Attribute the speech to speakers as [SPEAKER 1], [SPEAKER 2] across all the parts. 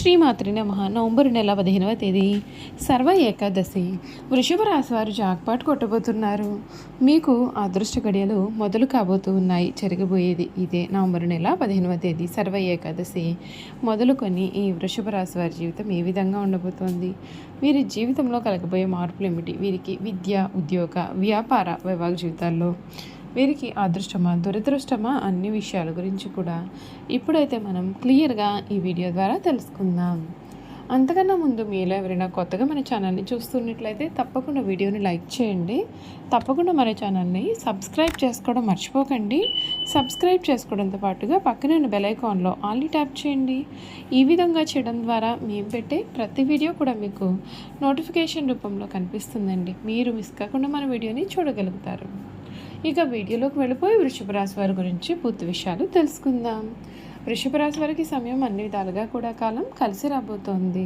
[SPEAKER 1] శ్రీమాత్రి నమః. నవంబర్ నెల 15వ తేదీ సర్వ ఏకాదశి. వృషభ రాశి వారు జాక్పాట్ కొట్టబోతున్నారు. మీకు అదృష్ట గడియలు మొదలు కాబోతూ ఉన్నాయి. జరగబోయేది ఇదే నవంబర్ నెల 15వ తేదీ సర్వ ఏకాదశి మొదలుకొని ఈ వృషభ రాశి వారి జీవితం ఏ విధంగా ఉండబోతోంది, వీరి జీవితంలో కలగబోయే మార్పులు ఏమిటి, వీరికి విద్య, ఉద్యోగ, వ్యాపార, వైవాహిక జీవితాల్లో వీరికి అదృష్టమా, దురదృష్టమా అన్ని విషయాల గురించి కూడా ఇప్పుడైతే మనం క్లియర్గా ఈ వీడియో ద్వారా తెలుసుకుందాం. అంతకన్నా ముందు మీలో ఎవరైనా కొత్తగా మన ఛానల్ని చూస్తున్నట్లయితే తప్పకుండా వీడియోని లైక్ చేయండి. తప్పకుండా మన ఛానల్ని సబ్స్క్రైబ్ చేసుకోవడం మర్చిపోకండి. సబ్స్క్రైబ్ చేసుకోవడంతో పాటుగా పక్కనే ఉన్న బెల్ ఐకాన్లో ఆల్ని ట్యాప్ చేయండి. ఈ విధంగా చేయడం ద్వారా మేము పెట్టే ప్రతి వీడియో కూడా మీకు నోటిఫికేషన్ రూపంలో కనిపిస్తుందండి. మీరు మిస్ కాకుండా మన వీడియోని చూడగలుగుతారు. ఇక వీడియోలోకి వెళ్ళిపోయి వృషభ రాశి వారి గురించి పూర్తి విషయాలు తెలుసుకుందాం. వృషభ రాశి వారికి సమయం అన్ని విధాలుగా కూడా కాలం కలిసి రాబోతోంది.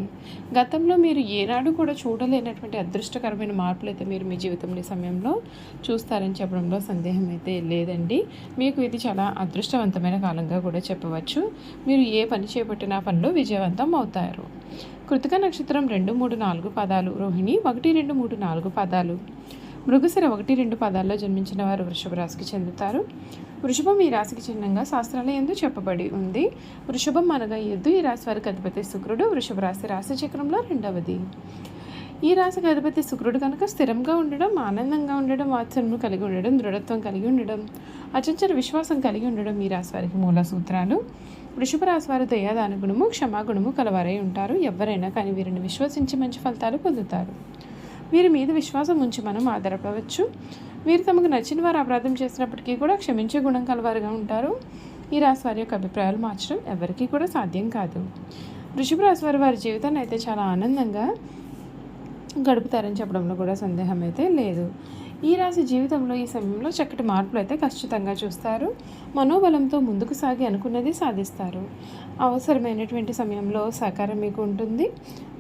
[SPEAKER 1] గతంలో మీరు ఏనాడు కూడా చూడలేనటువంటి అదృష్టకరమైన మార్పులు అయితే మీరు మీ జీవితంలో ఈ సమయంలో చూస్తారని చెప్పడంలో సందేహం అయితే లేదండి. మీకు ఇది చాలా అదృష్టవంతమైన కాలంగా కూడా చెప్పవచ్చు. మీరు ఏ పని చేపట్టినా పనిలో విజయవంతం అవుతారు. కృతిక నక్షత్రం 2, 3, 4 పాదాలు, రోహిణి 1, 2, 3, 4 పాదాలు, మృగశిర 1, 2 పాదాల్లో జన్మించిన వారు వృషభ రాశికి చెందుతారు. వృషభం ఈ రాశికి చిహ్నంగా శాస్త్రాల యందు చెప్పబడి ఉంది. వృషభం అనగా ఎద్దు. ఈ రాశి వారికి అధిపతి శుక్రుడు. వృషభ రాశి చక్రంలో రెండవది. ఈ రాశికి అధిపతి శుక్రుడు కనుక స్థిరంగా ఉండడం, ఆనందంగా ఉండడం, ఆచరణను కలిగి ఉండడం, దృఢత్వం కలిగి ఉండడం, అచంచల విశ్వాసం కలిగి ఉండడం ఈ రాశి వారికి మూల సూత్రాలు. వృషభ రాశి వారు దయాదాన గుణము, క్షమాగుణము కలవారై ఉంటారు. ఎవరైనా కానీ వీరిని విశ్వసించి మంచి ఫలితాలు పొందుతారు. వీరి మీద విశ్వాసం ఉంచి మనం ఆధారపడవచ్చు. వీరు తమకు నచ్చిన వారు అపరాధం చేసినప్పటికీ కూడా క్షమించే గుణం కలవారుగా ఉంటారు. ఈ రాశి వారి యొక్క అభిప్రాయాలు మార్చడం ఎవరికీ కూడా సాధ్యం కాదు. వృషభ రాశి వారి జీవితాన్ని అయితే చాలా ఆనందంగా గడుపుతారని చెప్పడంలో కూడా సందేహం అయితే లేదు. ఈ రాశి జీవితంలో ఈ సమయంలో చక్కటి మార్పులు అయితే ఖచ్చితంగా చూస్తారు. మనోబలంతో ముందుకు సాగి అనుకున్నది సాధిస్తారు. అవసరమైనటువంటి సమయంలో సహకారం మీకు ఉంటుంది.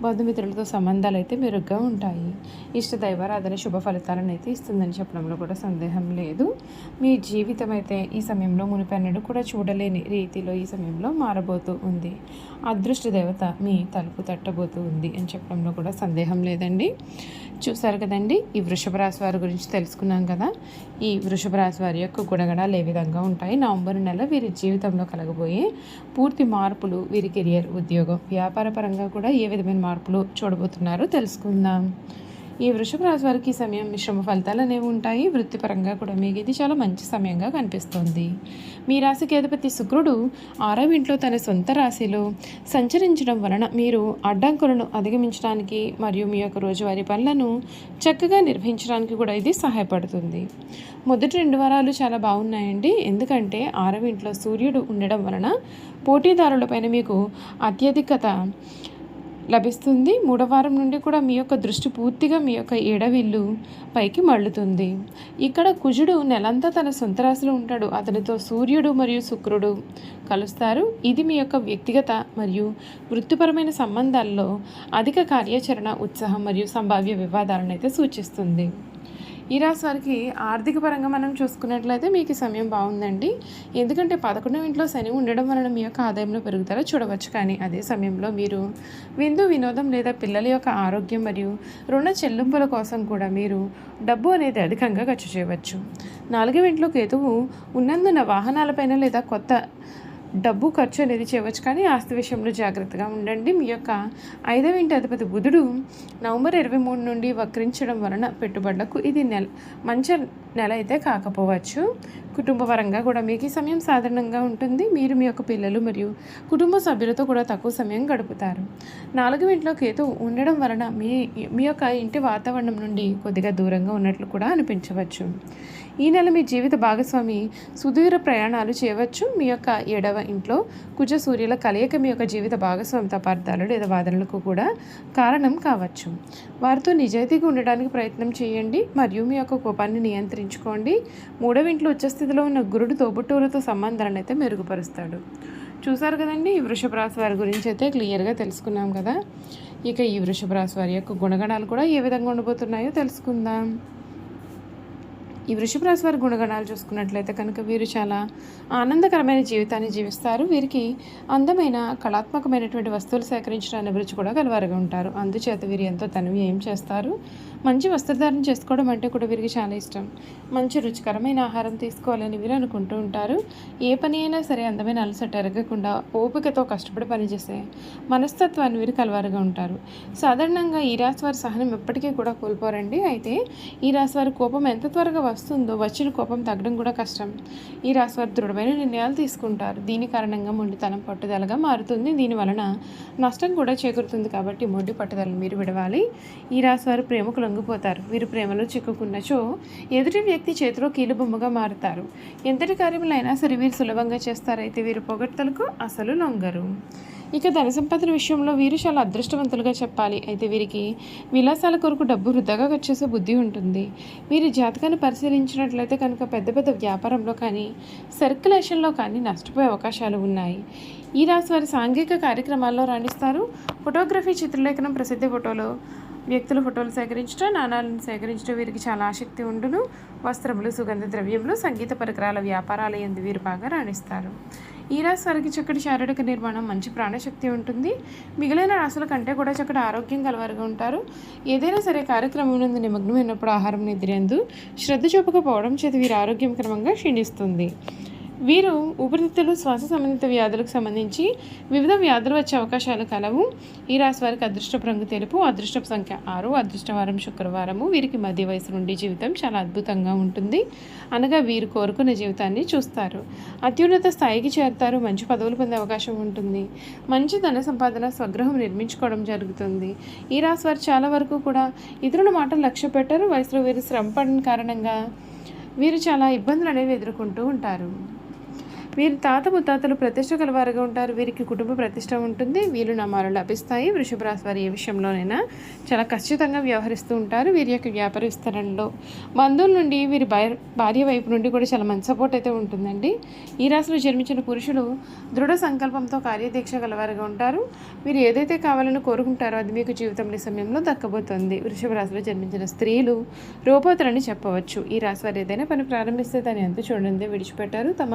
[SPEAKER 1] బంధుమిత్రులతో సంబంధాలు అయితే మెరుగ్గా ఉంటాయి. ఇష్ట దైవారాధన శుభ ఫలితాలను అయితే ఇస్తుందని చెప్పడంలో కూడా సందేహం లేదు. మీ జీవితం అయితే ఈ సమయంలో మునిపెన్నడూ కూడా చూడలేని రీతిలో ఈ సమయంలో మారబోతూ ఉంది. అదృష్ట దేవత మీ తలుపు తట్టబోతూ ఉంది అని చెప్పడంలో కూడా సందేహం లేదండి. చూసారు కదండి, ఈ వృషభ రాశి వారి గురించి తెలుసుకున్నాం కదా. ఈ వృషభ రాశి వారి యొక్క గుణగణాలు ఏ విధంగా ఉంటాయి, నవంబర్ నెల వీరి జీవితంలో కలగబోయే పూర్తి మార్పులు, వీరి కెరియర్, ఉద్యోగం, వ్యాపార పరంగా కూడా ఏ విధమైన మార్పులు చూడబోతున్నారో తెలుసుకుందాం. ఈ వృషభ రాశి వారికి ఈ సమయం మిశ్రమ ఫలితాలు అనేవి ఉంటాయి. వృత్తిపరంగా కూడా మీకు ఇది చాలా మంచి సమయంగా కనిపిస్తుంది. మీ రాశికి అధిపతి శుక్రుడు 6వ ఇంట్లో తన సొంత రాశిలో సంచరించడం వలన మీరు అడ్డంకులను అధిగమించడానికి మరియు మీ యొక్క రోజువారీ పనులను చక్కగా నిర్వహించడానికి కూడా ఇది సహాయపడుతుంది. మొదటి 2 వారాలు చాలా బాగున్నాయండి. ఎందుకంటే 6వ ఇంట్లో సూర్యుడు ఉండడం వలన పోటీదారులపైన మీకు అత్యధికత లభిస్తుంది. 3వ వారం నుండి కూడా మీ యొక్క దృష్టి పూర్తిగా మీ యొక్క ఎడవిల్లు పైకి మళ్ళుతుంది. ఇక్కడ కుజుడు నెలంతా తన సొంత రాశిలో ఉంటాడు. అతనితో సూర్యుడు మరియు శుక్రుడు కలుస్తారు. ఇది మీ యొక్క వ్యక్తిగత మరియు వృత్తిపరమైన సంబంధాల్లో అధిక కార్యాచరణ, ఉత్సాహం మరియు సంభావ్య వివాదాలను అయితే సూచిస్తుంది. ఈ రాశి వారికి ఆర్థిక పరంగా మనం చూసుకున్నట్లయితే మీకు సమయం బాగుందండి. ఎందుకంటే 11వ ఇంట్లో శని ఉండడం వలన మీ యొక్క ఆదాయంలో పెరుగుదల చూడవచ్చు. కానీ అదే సమయంలో మీరు విందు, వినోదం లేదా పిల్లల యొక్క ఆరోగ్యం మరియు రుణ చెల్లింపుల కోసం కూడా మీరు డబ్బు అనేది అధికంగా ఖర్చు చేయవచ్చు. 4వ ఇంట్లో కేతువు ఉన్నందున వాహనాలపైన లేదా కొత్త డబ్బు ఖర్చు అనేది చేయవచ్చు. కానీ ఆస్తి విషయంలో జాగ్రత్తగా ఉండండి. మీ యొక్క 5వ ఇంటి అధిపతి బుధుడు నవంబర్ 23 నుండి వక్రించడం వలన పెట్టుబడులకు ఇది మంచి నెల అయితే కాకపోవచ్చు. కుటుంబ పరంగా కూడా మీకు ఈ సమయం సాధారణంగా ఉంటుంది. మీరు మీ యొక్క పిల్లలు మరియు కుటుంబ సభ్యులతో కూడా తక్కువ సమయం గడుపుతారు. 4వ ఇంట్లో కేతు ఉండడం వలన మీ యొక్క ఇంటి వాతావరణం నుండి కొద్దిగా దూరంగా ఉన్నట్లు కూడా అనిపించవచ్చు. ఈ నెల మీ జీవిత భాగస్వామి సుదూర ప్రయాణాలు చేయవచ్చు. మీ యొక్క 7వ ఇంట్లో కుజ సూర్యుల కలయిక మీ యొక్క జీవిత భాగస్వామి తపార్థాలు లేదా వాదనలకు కూడా కారణం కావచ్చు. వారితో నిజాయితీగా ఉండడానికి ప్రయత్నం చేయండి మరియు మీ యొక్క కోపాన్ని నియంత్రించుకోండి. 3వ ఇంట్లో ఉచ్చస్థితిలో ఉన్న గురుడు తోబుట్టువులతో సంబంధాలను అయితే మెరుగుపరుస్తాడు. చూసారు కదండి, ఈ వృషభ రాశి వారి గురించి అయితే క్లియర్గా తెలుసుకున్నాం కదా. ఇక ఈ వృషభ రాశి వారి యొక్క గుణగణాలు కూడా ఏ విధంగా ఉండబోతున్నాయో తెలుసుకుందాం. ఈ వృషభ రాశి వారి గుణగణాలు చూసుకున్నట్లయితే కనుక వీరు చాలా ఆనందకరమైన జీవితాన్ని జీవిస్తారు. వీరికి అందమైన కళాత్మకమైనటువంటి వస్తువులు సేకరించడానికి అభిరుచి కూడా గలవారుగా ఉంటారు. అందుచేత వీరు ఎంతో ఏం చేస్తారు. మంచి వస్త్రధారణ చేసుకోవడం అంటే కూడా వీరికి చాలా ఇష్టం. మంచి రుచికరమైన ఆహారం తీసుకోవాలని వీరు అనుకుంటూ ఉంటారు. ఏ పని అయినా సరే అందమైన అలసట ఎరగకుండా ఓపికతో కష్టపడి పనిచేసే మనస్తత్వాన్ని వీరు కలవారుగా ఉంటారు. సాధారణంగా ఈ రాశి వారి సహనం ఎప్పటికీ కూడా కోల్పోరండి. అయితే ఈ రాశి వారి కోపం ఎంత త్వరగా వస్తుందో వచ్చిన కోపం తగ్గడం కూడా కష్టం. ఈ రాశి వారు దృఢమైన నిర్ణయాలు తీసుకుంటారు. దీని కారణంగా మొండితనం పట్టుదలగా మారుతుంది. దీని వలన నష్టం కూడా చేకూరుతుంది. కాబట్టి మొండి పట్టుదలను మీరు విడవాలి. ఈ రాశి వారు ప్రేమకు లొంగిపోతారు. వీరు ప్రేమలో చిక్కుకున్నచో ఎదుటి వ్యక్తి చేతిలో కీలుబొమ్మగా మారుతారు. ఎంతటి కార్యములైనా సరే వీరు సులభంగా చేస్తారు. అయితే వీరు పొగడ్తలకు అసలు లొంగరు. ఇక ధన సంపదల విషయంలో వీరు చాలా అదృష్టవంతులుగా చెప్పాలి. అయితే వీరికి విలాసాల కొరకు డబ్బు వృధాగా ఖర్చు చేసే బుద్ధి ఉంటుంది. వీరి జాతకాన్ని పరిశీలించినట్లయితే కనుక పెద్ద పెద్ద వ్యాపారంలో కానీ సర్క్యులేషన్లో కానీ నష్టపోయే అవకాశాలు ఉన్నాయి. ఈ రాశి వారి సాంఘిక కార్యక్రమాల్లో రాణిస్తారు. ఫోటోగ్రఫీ, చిత్రలేఖనం, ప్రసిద్ధ ఫోటోలు, వ్యక్తుల ఫోటోలు సేకరించడం, నాణాలను సేకరించడం వీరికి చాలా ఆసక్తి ఉండును. వస్త్రములు, సుగంధ ద్రవ్యములు, సంగీత పరికరాల వ్యాపారాల యందు వీరు బాగా రాణిస్తారు. ఈ రాశి వారికి చక్కటి శారీరక నిర్మాణం, మంచి ప్రాణశక్తి ఉంటుంది. మిగిలిన రాశుల కంటే కూడా చక్కటి ఆరోగ్యం కలవారుగా ఉంటారు. ఏదైనా సరే కార్యక్రమం నందు నిమగ్నమైనప్పుడు ఆహారం నిద్రందు శ్రద్ధ చూపకపోవడం చేత వీరి ఆరోగ్యం క్రమంగా క్షీణిస్తుంది. వీరు ఊపిరితిత్తులు, శ్వాస సంబంధిత వ్యాధులకు సంబంధించి వివిధ వ్యాధులు వచ్చే అవకాశాలు కలవు. ఈ రాశి వారికి అదృష్టపు రంగు తెలుపు, అదృష్టపు సంఖ్య 6, అదృష్టవారం శుక్రవారము. వీరికి మధ్య వయసు నుండి జీవితం చాలా అద్భుతంగా ఉంటుంది. అనగా వీరు కోరుకున్న జీవితాన్ని చూస్తారు. అత్యున్నత స్థాయికి చేరుతారు. మంచి పదవులు పొందే అవకాశం ఉంటుంది. మంచి ధన సంపాదన, స్వగృహం నిర్మించుకోవడం జరుగుతుంది. ఈ రాశి వారు చాలా వరకు కూడా ఇతరుల మాటలు లక్ష్య పెట్టరు. వయసులో వీరు శ్రమ పడిన కారణంగా వీరు చాలా ఇబ్బందులు అనేవి ఎదుర్కొంటూ ఉంటారు. వీరి తాత ముత్తాతలు ప్రతిష్ట కలవారుగా ఉంటారు. వీరికి కుటుంబ ప్రతిష్ట ఉంటుంది. వీరు నమాలు లభిస్తాయి. వృషభ రాశి వారి ఏ విషయంలోనైనా చాలా ఖచ్చితంగా వ్యవహరిస్తూ ఉంటారు. వీరి యొక్క వ్యాపార విస్తరణలో బంధువుల నుండి వీరి భార్య వైపు నుండి కూడా చాలా మంచి సపోర్ట్ అయితే ఉంటుందండి. ఈ రాశిలో జన్మించిన పురుషులు దృఢ సంకల్పంతో కార్యదీక్ష గలవారుగా ఉంటారు. వీరు ఏదైతే కావాలని కోరుకుంటారో అది మీకు జీవితంలో సమయంలో దక్కబోతుంది. వృషభ రాశిలో జన్మించిన స్త్రీలు రూపోతలని చెప్పవచ్చు. ఈ రాశి వారు ఏదైనా పని ప్రారంభిస్తే దాన్ని ఎంత చూడండి విడిచిపెట్టారు. తమ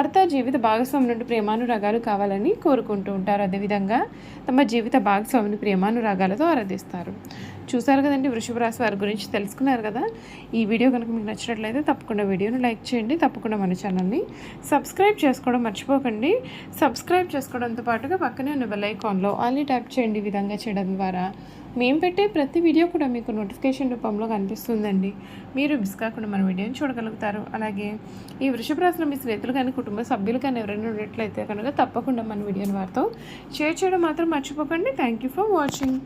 [SPEAKER 1] భర్త జీవిత భాగస్వామి నుండి ప్రేమానురాగాలు కావాలని కోరుకుంటూ ఉంటారు. అదేవిధంగా తమ జీవిత భాగస్వామిని ప్రేమానురాగాలతో ఆరాధిస్తారు. చూసారు కదండి, వృషభ రాశి వారి గురించి తెలుసుకున్నారు కదా. ఈ వీడియో కనుక మీకు నచ్చినట్లయితే తప్పకుండా వీడియోను లైక్ చేయండి. తప్పకుండా మన ఛానల్ని సబ్స్క్రైబ్ చేసుకోవడం మర్చిపోకండి. సబ్స్క్రైబ్ చేసుకోవడంతో పాటుగా పక్కనే ఉన్న బెల్ ఐకాన్లో ఆల్ని ట్యాప్ చేయండి. ఈ విధంగా చేయడం ద్వారా మేము పెట్టే ప్రతి వీడియో కూడా మీకు నోటిఫికేషన్ రూపంలో కనిపిస్తుందండి. మీరు మిస్ కాకుండా మన వీడియోని చూడగలుగుతారు. అలాగే ఈ వృషభ రాశిలో మీ స్నేహితులు కానీ కుటుంబ సభ్యులు కానీ ఎవరైనా ఉన్నట్లయితే కనుక తప్పకుండా మన వీడియోని వారితో షేర్ చేయడం మాత్రం మర్చిపోకండి. Thank you for watching.